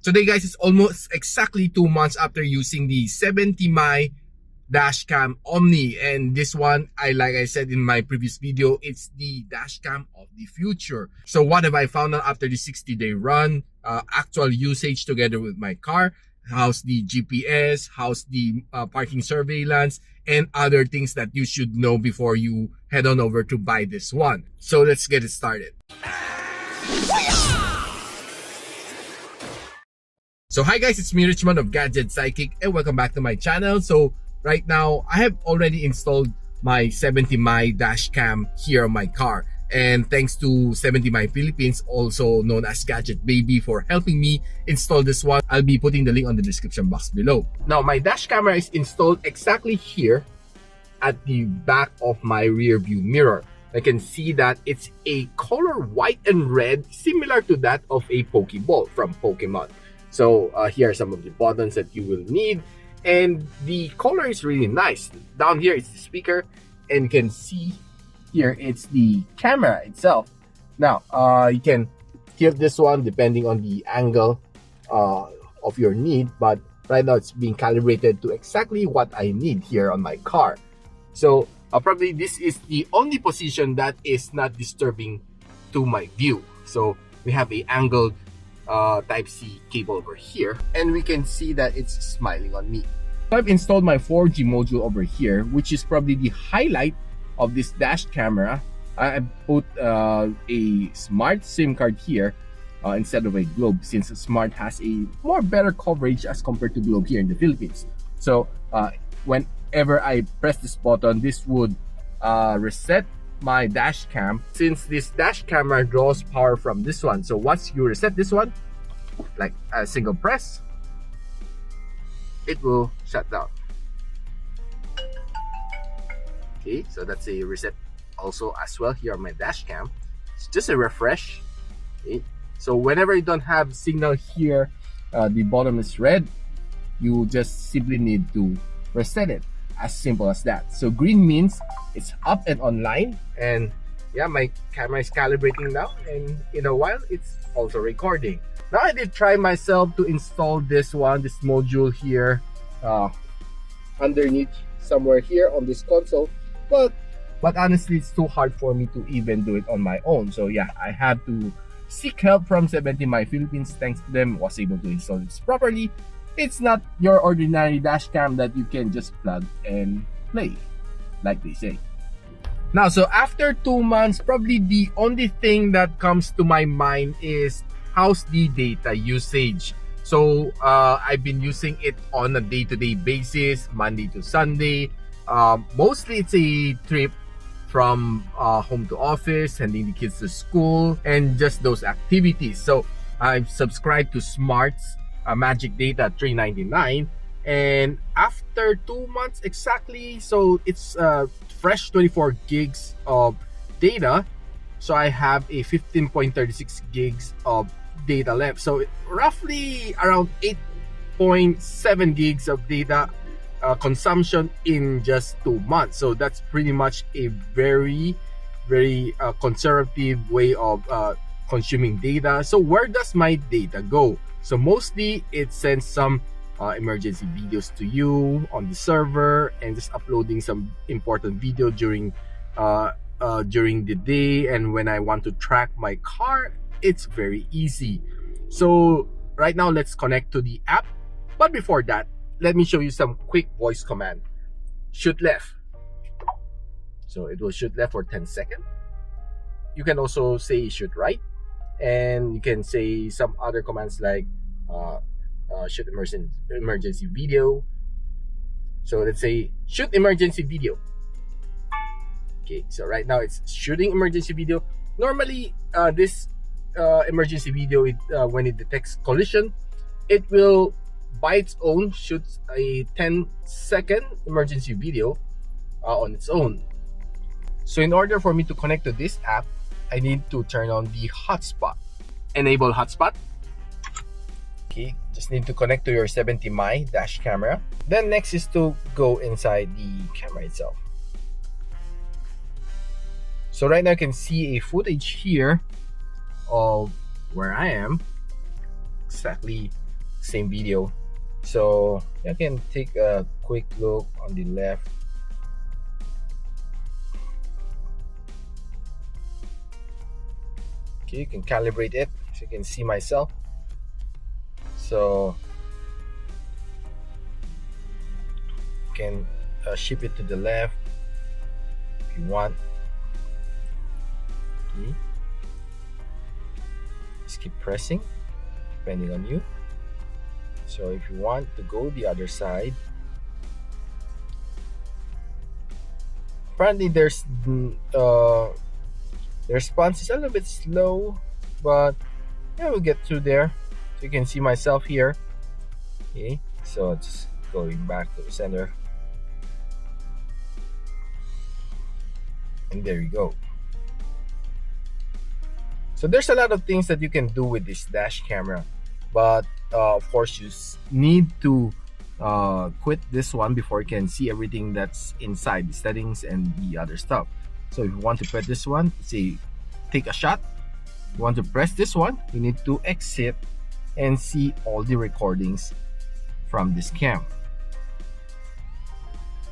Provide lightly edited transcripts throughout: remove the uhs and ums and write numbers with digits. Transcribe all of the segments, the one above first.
Today guys, it's almost exactly 2 months after using the 70mm Dashcam OMNI, and this one, like I said in my previous video, it's the dashcam of the future. So what have I found out after the 60-day run, actual usage together with my car? How's the GPS, how's the parking surveillance, and other things that you should know before you head on over to buy this one. So let's get it started. So hi guys, it's me Richmond of Gadget Sidekick, and welcome back to my channel. So right now, I have already installed my 70mm dashcam here on my car. And thanks to 70my Philippines, also known as Gadget Baby, for helping me install this one. I'll be putting the link on the description box below. Now, my dash camera is installed exactly here at the back of my rear view mirror. I can see that it's a color white and red, similar to that of a Pokeball from Pokemon. So here are some of the buttons that you will need. And the color is really nice. Down here is the speaker, and you can see here it's the camera itself. Now you can tilt this one depending on the angle of your need, but right now it's being calibrated to exactly what I need here on my car. So probably this is the only position that is not disturbing to my view. So we have a angled Type-C cable over here, and we can see that it's smiling on me. I've installed my 4G module over here, which is probably the highlight of this dash camera. I put a Smart SIM card here instead of a Globe, since Smart has a better coverage as compared to Globe here in the Philippines. So whenever I press this button, this would reset my dash cam, since this dash camera draws power from this one. So once you reset this one, like a single press, it will shut down. Okay, so that's a reset also as well here on my dash cam. It's just a refresh. Okay, so whenever you don't have signal here, the bottom is red, you just simply need to reset it. As simple as that. So green means it's up and online, and yeah, my camera is calibrating now, and in a while it's also recording. Now I did try myself to install this module here underneath somewhere here on this console, but honestly it's too hard for me to even do it on my own. So yeah, I had to seek help from 70my Philippines. Thanks to them, was able to install this properly. It's not your ordinary dash cam that you can just plug and play, like they say. Now, so after 2 months, probably the only thing that comes to my mind is how's the data usage. So I've been using it on a day-to-day basis, Monday to Sunday. Mostly it's a trip from home to office, sending the kids to school, and just those activities. So I've subscribed to Smart's Magic Data $3.99, and after 2 months exactly, so it's fresh 24 gigs of data. So I have a 15.36 gigs of data left, so roughly around 8.7 gigs of data consumption in just 2 months. So that's pretty much a very conservative way of consuming data. So where does my data go? So mostly it sends some emergency videos to you on the server, and just uploading some important video during the day. And when I want to track my car, it's very easy. So right now let's connect to the app. But before that, let me show you some quick voice command. Shoot left. So it will shoot left for 10 seconds. You can also say shoot right. And you can say some other commands like shoot emergency video. So let's say shoot emergency video. Okay, so right now it's shooting emergency video. Normally this emergency video, when it detects collision, it will by its own shoot a 10-second emergency video on its own. So in order for me to connect to this app, I need to turn on the hotspot. Enable hotspot. Okay, just need to connect to your 70my dash camera. Then next is to go inside the camera itself. So right now you can see a footage here of where I am, exactly same video. So you can take a quick look on the left. Okay, you can calibrate it so you can see myself. So you can shift it to the left if you want. Okay. Just keep pressing depending on you. So if you want to go the other side, apparently the response is a little bit slow, but yeah, we'll get through there. So you can see myself here. Okay, so just going back to the center, and there you go. So there's a lot of things that you can do with this dash camera, but of course you need to quit this one before you can see everything that's inside the settings and the other stuff. So if you want to press this one, say take a shot, you want to press this one, you need to exit and see all the recordings from this cam.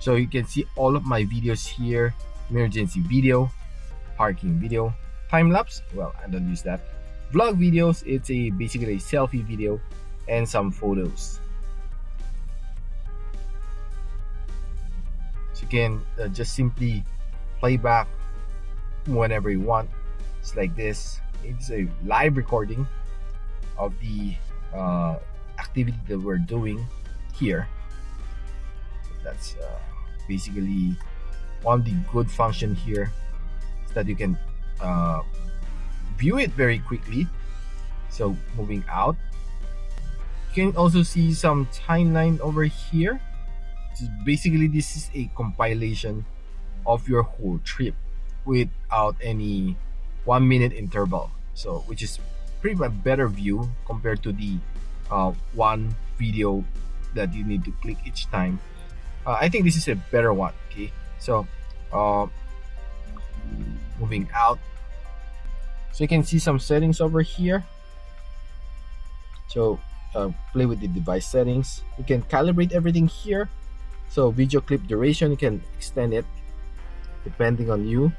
So you can see all of my videos here: emergency video, parking video, time lapse, well, I don't use that, vlog videos, it's basically a selfie video, and some photos. So you can just simply play back whenever you want. It's like this. It's a live recording of the activity that we're doing here. That's basically one of the good function here, is that you can view it very quickly. So moving out, you can also see some timeline over here. Basically, this is a compilation of your whole trip without any 1 minute interval, so which is pretty much better view compared to the one video that you need to click each time. I think this is a better one. Okay, so moving out, so you can see some settings over here. So play with the device settings. You can calibrate everything here. So video clip duration, you can extend it depending on you.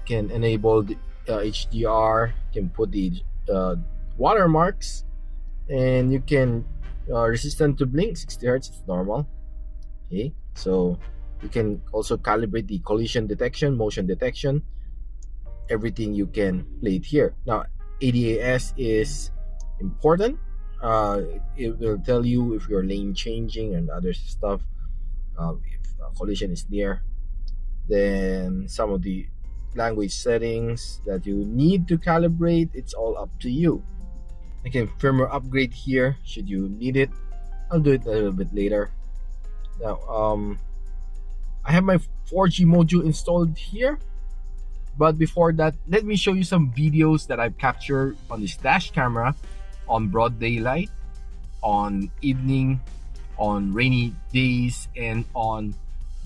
Can enable the HDR, can put the watermarks, and you can resistant to blink, 60 Hz is normal. Okay, so you can also calibrate the collision detection, motion detection, everything you can play it here. Now ADAS is important. It will tell you if you're lane changing and other stuff, if a collision is near. Then some of the language settings that you need to calibrate, it's all up to you. I can firmware upgrade here should you need it. I'll do it a little bit later. Now I have my 4G module installed here, but before that, let me show you some videos that I've captured on this dash camera on broad daylight, on evening, on rainy days, and on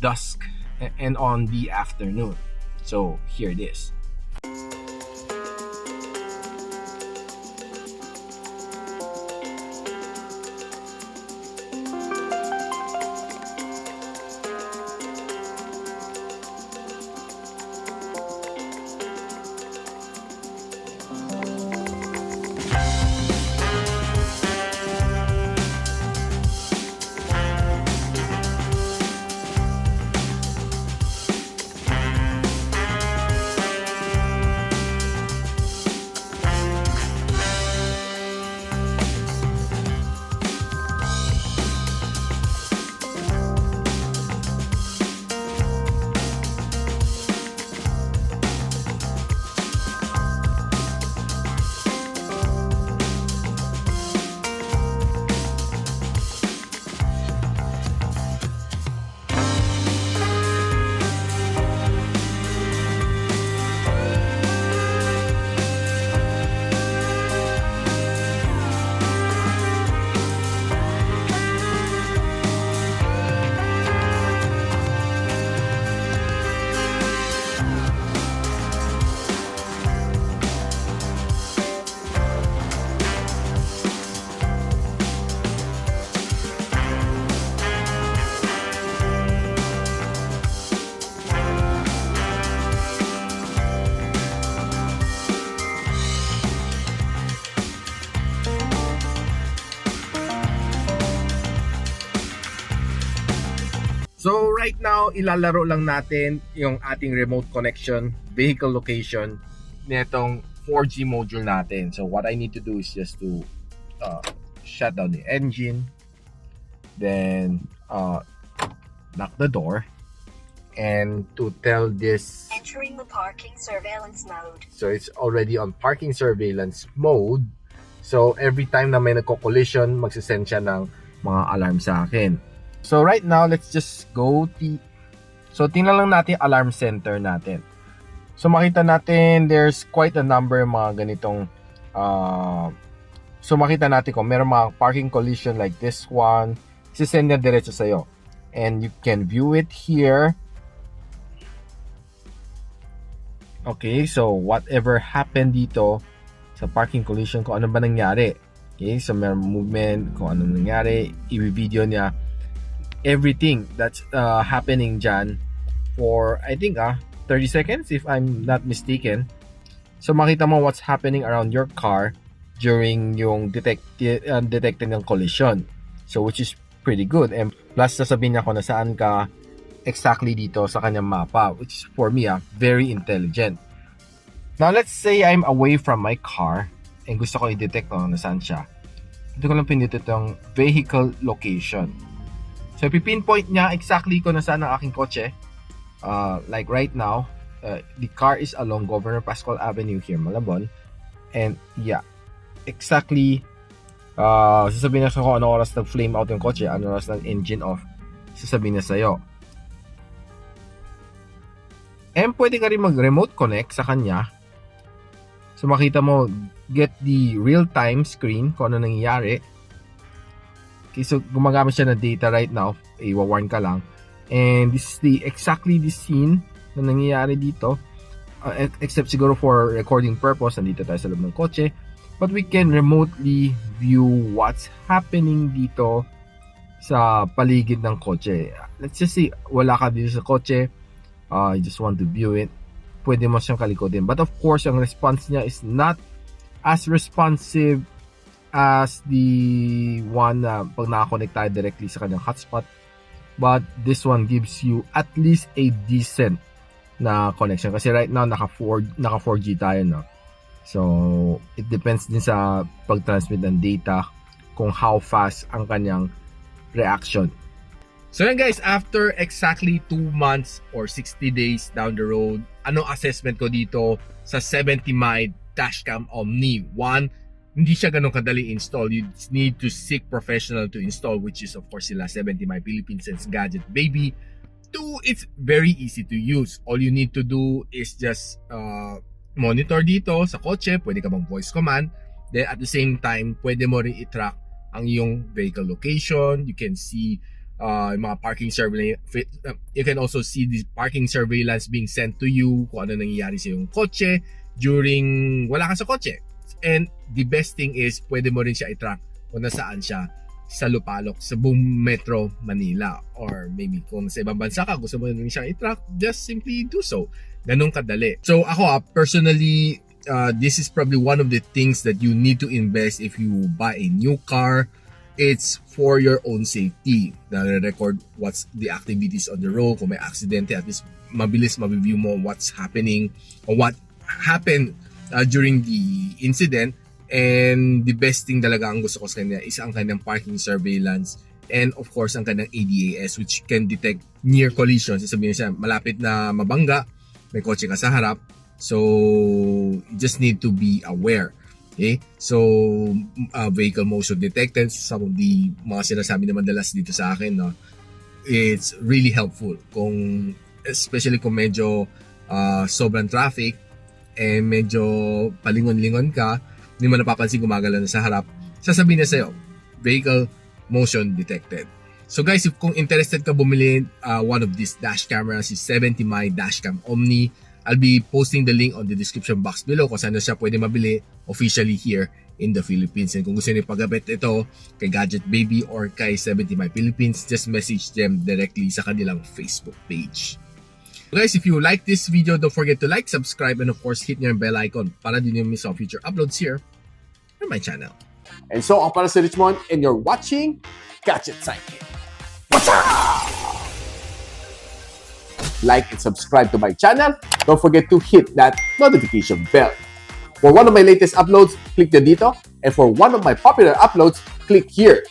dusk, and on the afternoon. So here it is. So right now, ilalaro lang natin yung ating remote connection, vehicle location, nitong 4G module natin. So what I need to do is just to shut down the engine, then lock the door, and to tell this entering the parking surveillance mode. So it's already on parking surveillance mode. So every time na may nagko-collision, magsisend siya ng mga alarm sa akin. So right now, let's just go so tingnan lang natin alarm center natin. So makita natin there's quite a number mga ganitong so makita natin kung meron mga parking collision like this one, sisend niya diretso sa'yo. And you can view it here. Okay, so whatever happened dito sa parking collision, kung ano ba nangyari. Okay, so may movement, kung ano nangyari, i-video niya everything that's happening dyan for, I think, 30 seconds if I'm not mistaken. So makita mo what's happening around your car during yung detected ng collision. So which is pretty good. And plus, sasabihin niya kung nasaan ka exactly dito sa kanyang mapa, which is for me, very intelligent. Now, let's say I'm away from my car and gusto ko i-detect kung nasaan siya. Ito ko lang pinindot yung vehicle location. So, pipinpoint niya exactly kung nasaan ang aking kotse. Like right now, the car is along Governor Pascual Avenue here, Malabon. And yeah, exactly, sasabihin na sa kung ano oras nag-flame out yung kotse, ano oras nag-engine off, sasabihin na sa'yo. And pwede ka rin mag-remote connect sa kanya. So makita mo, get the real-time screen kung ano nangyayari. Okay, so gumagamit siya ng data right now, iwa-warn ka lang. And this is exactly the scene na nangyayari dito. Except siguro for recording purpose, nandito tayo sa loob ng kotse. But we can remotely view what's happening dito sa paligid ng kotse. Let's just say, wala ka dito sa kotse. You just want to view it. Pwede mo siyang kalikotin. But of course, ang response niya is not as responsive as the one na pag nakakonect tayo directly sa kanyang hotspot. But this one gives you at least a decent na connection. Kasi right now, naka 4G tayo, no? So, it depends din sa pag-transmit ng data kung how fast ang kanyang reaction. So yan guys, after exactly 2 months or 60 days down the road, anong assessment ko dito sa 70My Dashcam OMNI? 1, hindi siya ganun kadali install. You need to seek professional to install, which is of course sila 70My Philippines and Gadget Baby. 2, it's very easy to use. All you need to do is just monitor dito sa kotse, pwede ka bang voice command. Then at the same time, pwede mo rin i-track ang iyong vehicle location. You can see mga parking surveillance. You can also see the parking surveillance being sent to you kung ano nangyayari sa iyong kotse during wala ka sa kotse. And the best thing is, pwede mo rin siya i-track kung nasaan siya sa lupalok sa buong Metro Manila. Or maybe kung sa ibang bansa ka, gusto mo rin siya i-track, just simply do so. Ganun kadali. So ako personally, this is probably one of the things that you need to invest if you buy a new car. It's for your own safety. Na-record what's the activities on the road. Kung may aksidente, at least mabilis mabiview mo what's happening or what happened during the incident. And the best thing talaga ang gusto ko sa kanya is ang kanyang parking surveillance. And of course, ang kanyang ADAS, which can detect near collisions. Sabihin siya, malapit na mabangga, may kotse ka sa harap. So, you just need to be aware. Okay? So, vehicle motion detectors, some of the mga sinasabi naman dalas dito sa akin, no? It's really helpful. Especially kung medyo sobrang traffic, medyo palingon-lingon ka, hindi mo napapansin gumagala na sa harap, sasabihin na sa'yo, vehicle motion detected. So guys, if kung interested ka bumili one of these dash cameras, is 70My Dashcam OMNI, I'll be posting the link on the description box below kung saan siya pwede mabili officially here in the Philippines. And kung gusto niyo pagabit ito kay Gadget Baby or kay 70My Philippines, just message them directly sa kanilang Facebook page. So guys, if you like this video, don't forget to like, subscribe, and of course, hit your bell icon para din yung miss on future uploads here on my channel. And so, ako para si Richmond, and you're watching Gadget Sidekick. What's up? like and subscribe to my channel. Don't forget to hit that notification bell. For one of my latest uploads, click the dito. And for one of my popular uploads, click here.